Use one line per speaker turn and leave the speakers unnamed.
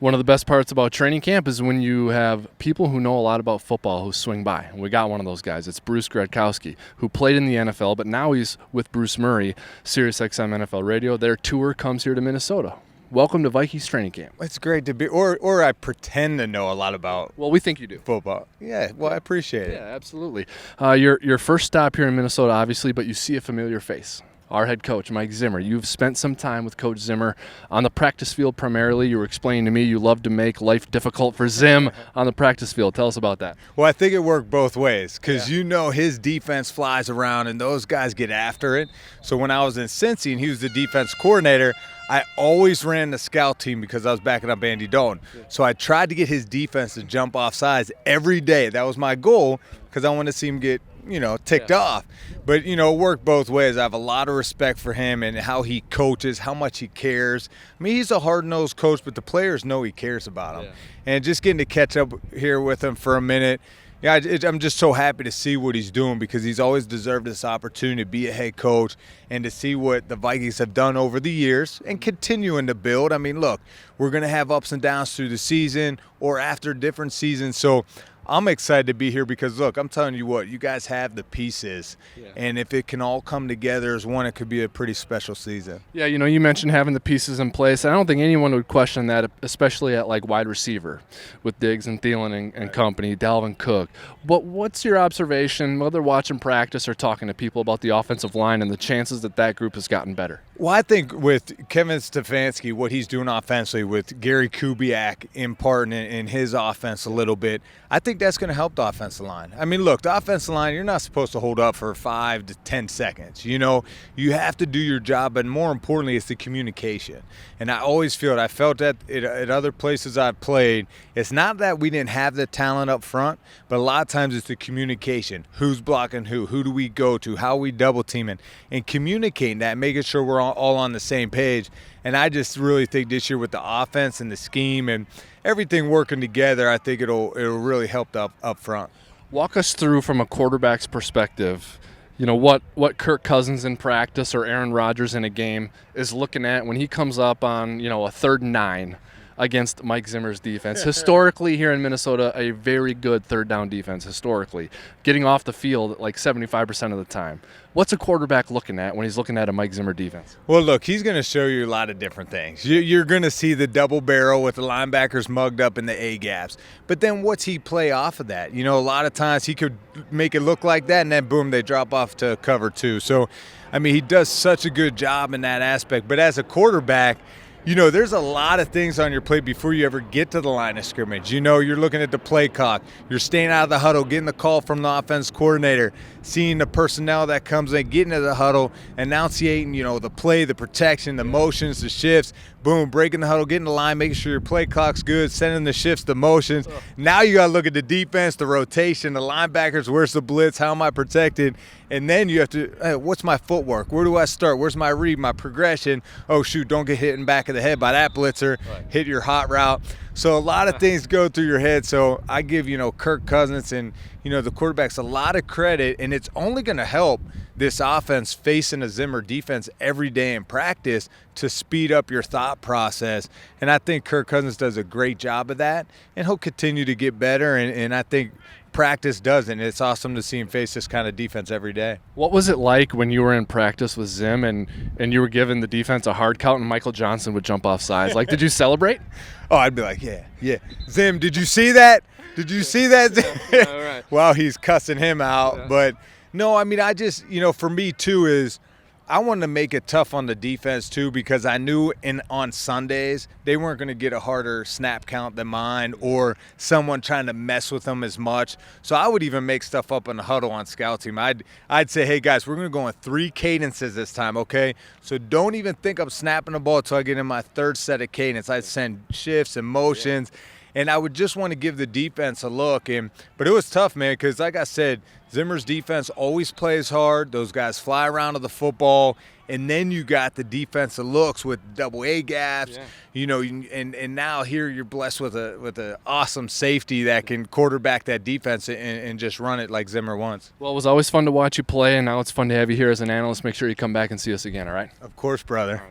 One of the best parts about training camp is when you have people who know a lot about football who swing by. And we got one of those guys. It's Bruce Gradkowski, who played in the NFL, but now he's with Bruce Murray, SiriusXM NFL Radio. Their tour comes here to Minnesota. Welcome to Vikings training camp.
It's great to be, or I pretend to know a lot about.
Well, we think you do.
Football. Yeah, well, I appreciate it.
Yeah, absolutely. Your first stop here in Minnesota, obviously, but you see a familiar face. Our head coach, Mike Zimmer. You've spent some time with Coach Zimmer on the practice field primarily. You were explaining to me you love to make life difficult for Zim on the practice field. Tell us about that.
Well, I think it worked both ways because his defense flies around and those guys get after it. So when I was in Cincy and he was the defense coordinator, I always ran the scout team because I was backing up Andy Dalton. So I tried to get his defense to jump off sides every day. That was my goal because I wanted to see him get ticked off. But, it worked both ways. I have a lot of respect for him and how he coaches, how much he cares. I mean, he's a hard-nosed coach, but the players know he cares about them. Yeah. And just getting to catch up here with him for a minute, I'm just so happy to see what he's doing because he's always deserved this opportunity to be a head coach and to see what the Vikings have done over the years and continuing to build. I mean, look, we're going to have ups and downs through the season or after different seasons. So I'm excited to be here because, look, I'm telling you what, you guys have the pieces. Yeah. And if it can all come together as one, it could be a pretty special season.
Yeah, you mentioned having the pieces in place. I don't think anyone would question that, especially at, wide receiver with Diggs and Thielen and company, Dalvin Cook. But what's your observation, whether watching practice or talking to people about the offensive line and the chances that group has gotten better?
Well, I think with Kevin Stefanski, what he's doing offensively with Gary Kubiak imparting in his offense a little bit, I think that's going to help the offensive line. I mean, look, the offensive line, you're not supposed to hold up for 5 to 10 seconds. You have to do your job, but more importantly, it's the communication. And I always feel it. I felt that at other places I've played. It's not that we didn't have the talent up front, but a lot of times it's the communication. Who's blocking who? Who do we go to? How are we double teaming? And communicating that, making sure we're all on the same page. And I just really think this year with the offense and the scheme and everything working together, I think it'll really help up front.
Walk us through from a quarterback's perspective, what Kirk Cousins in practice or Aaron Rodgers in a game is looking at when he comes up on, a 3rd and 9 against Mike Zimmer's defense. Historically here in Minnesota, a very good third down defense historically, getting off the field 75% of the time. What's a quarterback looking at when he's looking at a Mike Zimmer defense?
Well, look, he's going to show you a lot of different things. You're going to see the double barrel with the linebackers mugged up in the A-gaps. But then what's he play off of that? A lot of times he could make it look like that, and then, boom, they drop off to cover 2. So, I mean, he does such a good job in that aspect. But as a quarterback, there's a lot of things on your plate before you ever get to the line of scrimmage. You're looking at the play clock. You're staying out of the huddle, getting the call from the offense coordinator, seeing the personnel that comes in, getting to the huddle, enunciating, the play, the protection, the motions, the shifts, boom, breaking the huddle, getting the line, making sure your play clock's good, sending the shifts, the motions. Now you got to look at the defense, the rotation, the linebackers, where's the blitz, how am I protected? And then you have to, hey, what's my footwork? Where do I start? Where's my read, my progression? Oh, shoot, don't get hit in the back of the head by that blitzer. Right. Hit your hot route. So a lot of things go through your head. So I give, Kirk Cousins and, the quarterbacks a lot of credit, and it's only going to help this offense facing a Zimmer defense every day in practice to speed up your thought process. And I think Kirk Cousins does a great job of that, and he'll continue to get better. And I think practice doesn't. It's awesome to see him face this kind of defense every day.
What was it like when you were in practice with Zim and you were giving the defense a hard count and Michael Johnson would jump off sides? Did you celebrate?
Oh, I'd be like, yeah. Zim, did you see that? Did you see that? All right. Well, he's cussing him out. Yeah. But, no, I mean, I just, for me, too, is I wanted to make it tough on the defense, too, because I knew on Sundays they weren't going to get a harder snap count than mine or someone trying to mess with them as much. So I would even make stuff up in the huddle on scout team. I'd say, hey, guys, we're going to go on 3 cadences this time, okay? So don't even think I'm snapping the ball until I get in my 3rd set of cadence. I'd send shifts and motions. Yeah. And I would just want to give the defense a look. But it was tough, man, because like I said, Zimmer's defense always plays hard. Those guys fly around to the football. And then you got the defensive looks with double A gaps, and now here you're blessed with a awesome safety that can quarterback that defense and just run it like Zimmer wants.
Well, it was always fun to watch you play, and now it's fun to have you here as an analyst. Make sure you come back and see us again, all right?
Of course, brother.